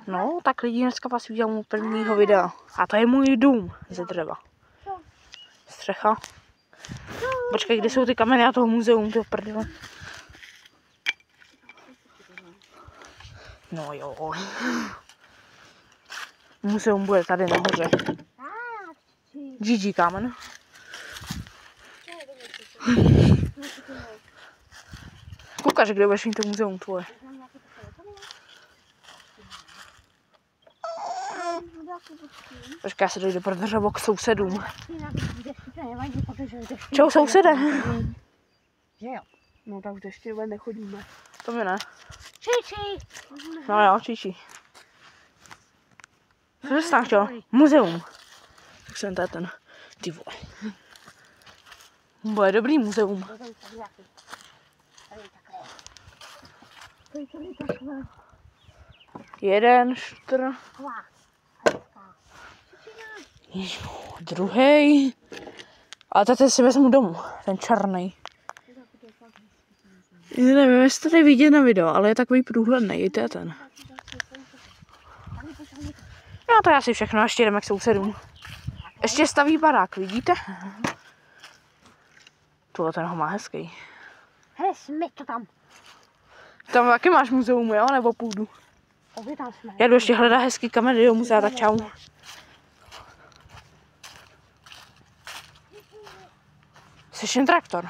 No, tak lidi dneska vás udělám u prvního videa. A to je můj dům ze dřeva. Střecha. Počkej, kde jsou ty kameny a toho muzeum, toho prdele. No jo. Muzeum bude tady nahoře. GG kámen. Koukáš, kde budeš mít to muzeum tvoje. Počkej, já se dojdu pro dřevo k sousedům. Čau sousede. Že jo? No tak už ještě nechodíme. To mi ne. Číči! No jo, číči. Co jsi tam chtěl? Muzeum. Tak jsem tady ten. Ty vole. Bude dobrý muzeum. Jeden štr. Druhý. A tady si vezmu domů. Ten černý. Nevím, jestli to jde vidět na video, ale je takový průhledný. To je ten. No to je asi všechno, ještě jdeme k sousedům. Ještě staví barák, vidíte? Tohle ten ho má hezký. Hele, jsme to tam. Tam taky máš muzeum, jo? Nebo půjdu? Obě tam jsme. Já jdu ještě hledat hezký kamery do muzea, tak čau. Slyším traktor.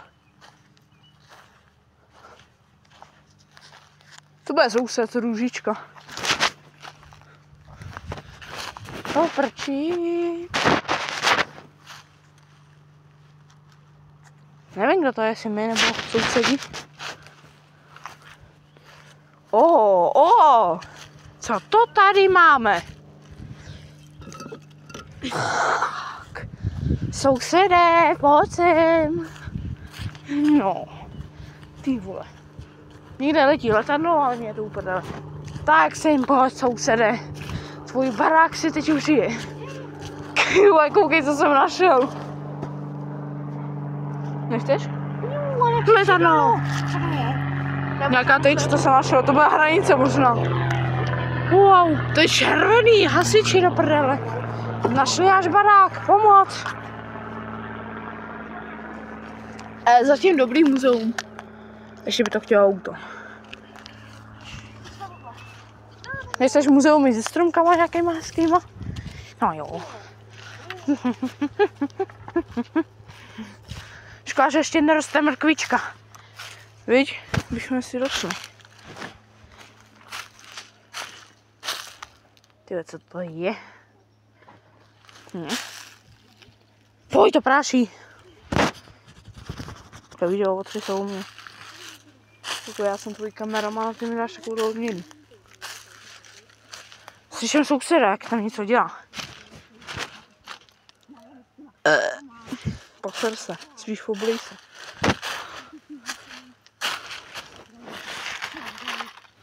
To bude soused, Růžička. To prčí. Nevím, kdo to je, jestli my nebo sousedí. Co to tady máme? Tak. Sousedé, pojď sem. No, ty vole. Někde letí letadlo, ale mě je to úplně. Tak sem, pojď sousede. Tvůj barák si teď užije. Koukej, co jsem našel. Nechceš? Letadlo. Nějaká teď, to jsem našel, to byla hranice možná. Wow, to je červený, hasiči do prdele. Našli až barák, pomoc. Zatím dobrý muzeum. Ještě by to chtělo auto. Nechceš muzeum i se stromkama nějakýma hezkýma? No jo. Škoda, že ještě neroste mrkvička. Viď? Bychom si došli. Tyhle, co to je? Pojď, to práší. To video o 3 jsou u mě. Jako já jsem tvůj kameraman a ty mi dáš takovou odměnu. Slyším souseda, jak tam něco dělá. Poser se, spíš poblíž se.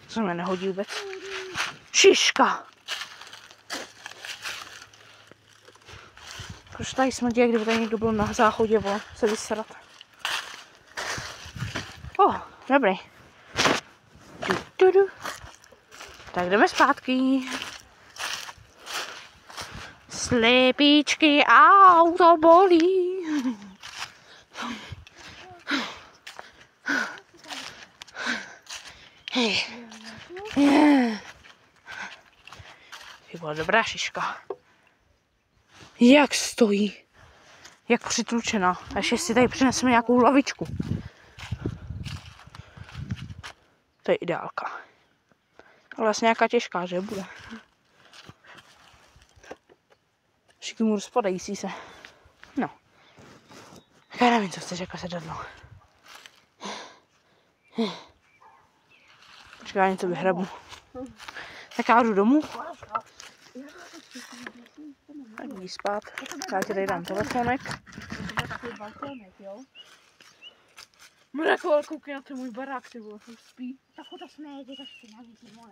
Co mě nehodí vůbec? Šiška! Proč tady smrdí, jak kdyby tady někdo byl na záchodě, vole, se vysrat. Dobrý. Tak jdeme zpátky. Slepíčky, auto bolí. Ty byla dobrá šiška. Jak stojí. Jak přitlučená. A ještě si tady přineseme nějakou lavičku. To je ideálka. Ale vlastně nějaká těžká, že bude. Šikimur spadající se. No. Já nevím, co chceš jako sedadlo. Počkej, já něco vyhrabu. Tak já jdu domů. Tak jdi spát. Já ti tady dám telefonek. Mrako, koukej na ten můj barák, ty vole, tam spí. Tak to jsme jeli taky na výzvole.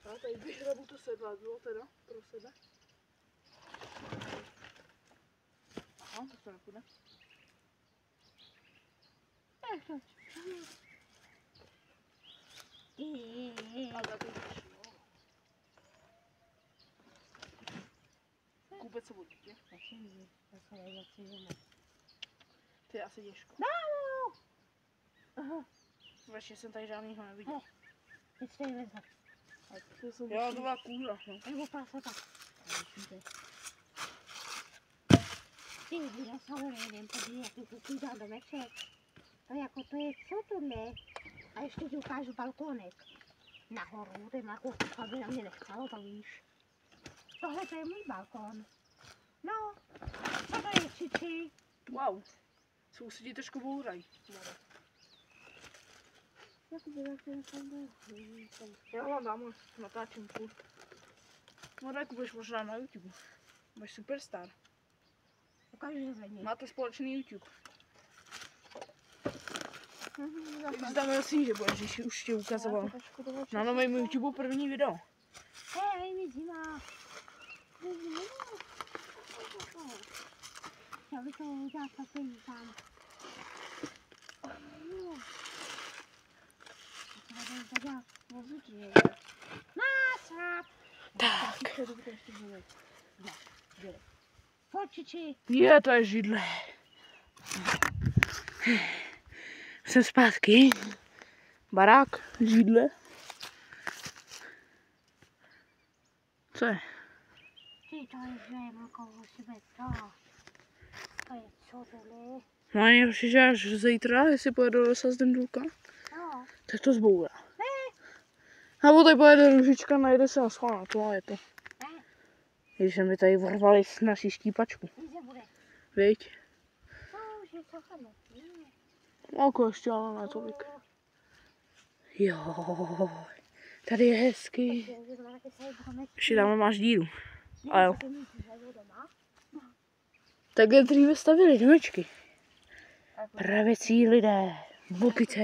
Já tady vyhrabu to sedladlo teda, pro sebe. Aha, to se nepůjde. vůbec se budí. Ty asi těžko. No! Aha. Ještě jsem tady žádnýho neviděl. Teď se jí vezme. Jo, to byla kůra. No. Nebo prasata. Ty vidíš, samozřejmě, protože jaký kukují dá domeček. To jako to je, co to ne? A ještě ti ukážu balkónek. Nahoru, ty na kuchu, aby na mě nechcelo, to víš. Tohle to je můj balkón. No, co to je, Čiči? Wow. Sousedí trošku bourají. Já vám natáčím furt. Marek, budeš možná na YouTube. Budeš superstar. Ukážu za něj. Máte společný YouTube. Když tam jasný, že budeš, když už tě ukazoval. Na novém YouTube první video. Hej, mi zima. Já bych to udělat takový tam. Násrap. Tak. Pojď, Čiči. Je, to je židle. Jsem zpátky. Barák, židle. Co je? Ty, to je žemlko u sebe, to. To je co tohle? No nejhorší, že až zítra, jestli pojede do lesa z Dendulka, No. tak to zbourá. Nebo tady pojede ružička, najde se a schválná, to je to. Když jsme mi tady vorvali naši štípačku. Kde bude? Viď? No, už je to chadno. Oko ještě, ale ne tolik. Jo, tady je hezky. Ještě tam máš díru. A jo. Takhle dříve stavili domečky. Pravěcí lidé, opice.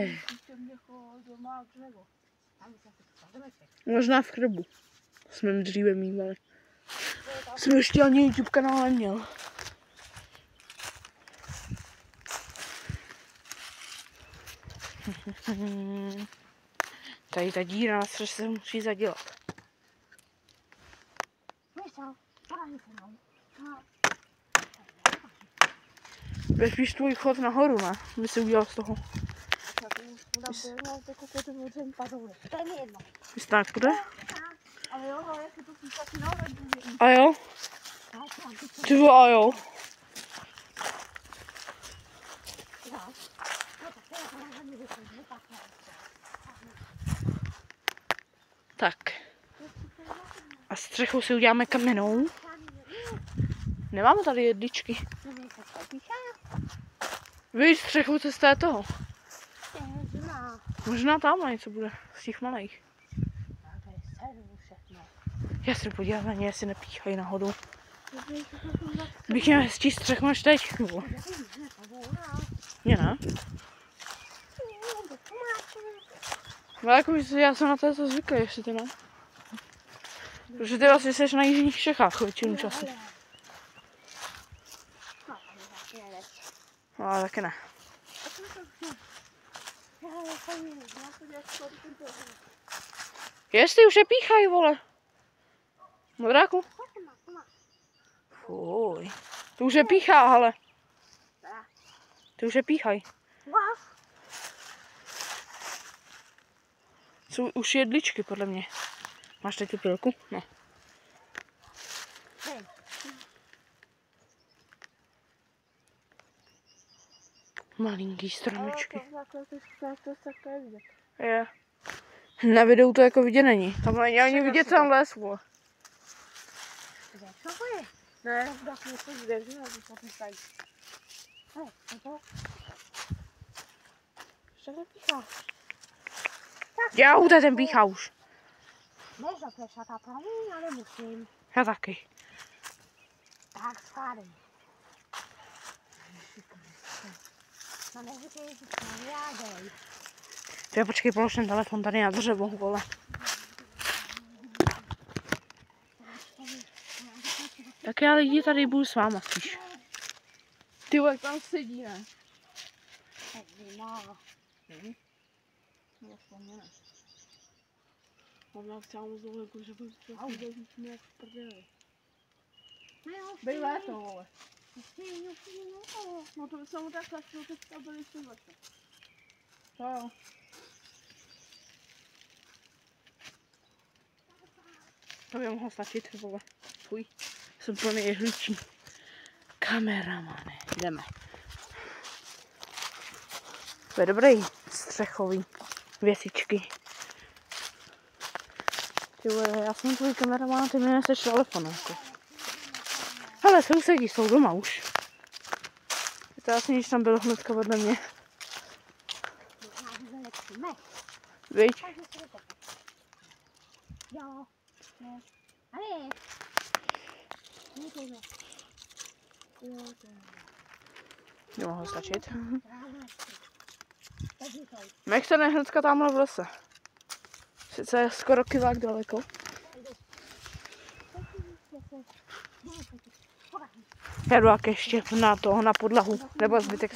Možná v Chrbu. Jsme dříve mývali. Jsem ještě ani YouTube kanál neměl. Tady ta díra na střeše se musí zadělat. Bude spíš tvůj chod nahoru, ne? By si udělal z toho. To je mi jedno. Vystát bude? Ale jo, ale jak je to písací nahoru. A jo? Ty vole, a jo? Tak. A střechu si uděláme kamennou. Nemáme tady jedličky. Víš, střechu to z té toho. Možná tamhle něco bude z těch malých. Já se podívám na ně, jestli nepíchají náhodou. Bych měl hezčí střechu než teď. Mně ne. No jako já jsem na této zvyklý, jestli ty ne. Protože ty vlastně jsi na jižních Čechách většinu času. No ale taky ne. Jestli už je píchají, vole. Modráku? Fuj. To už je píchá, ale. Ty už je píchají. Jsou už jedličky, podle mě. Máš teď tu pilku? No. Malinký stromečky. Je. Na videu to jako vidět není. Tam není ani vidět ten les, vole. Ne, tak něco zvěřím, aby to píchají. Já u ten píchá už. Než zaplešatá praví, ale musím. Já taky. Tak, skladem. No neříkej, že to nevěděj. Já počkej, polož ten telefon tady na dřevo, vole. Tak já lidi tady budu s váma spíš. Ty vole, tam sedí, ne? Zima. Mám celou zlohu, jako že by to nějak v prdeli. Bej léto, vole. Stejně. No to by se mu takhle, to teďka byli ještě zase. To jo. To by mohlo stačit, vole. Fuj, jsem plný jehličí. Kameramane, jdeme. To je dobrý střechový věcičky. Ty vole, já jsem tvůj kameraman, ty mi neseš telefon, jako. Hele, sousedí jsou doma už. Je to asi když tam bylo hnedka vedle mě. Víš? Jo. Ale. Nemohlo stačit. Mech se hnedka tamhle v lese. Sice je skoro kivák daleko. Já jdu jak ještě na podlahu, nebo zbytek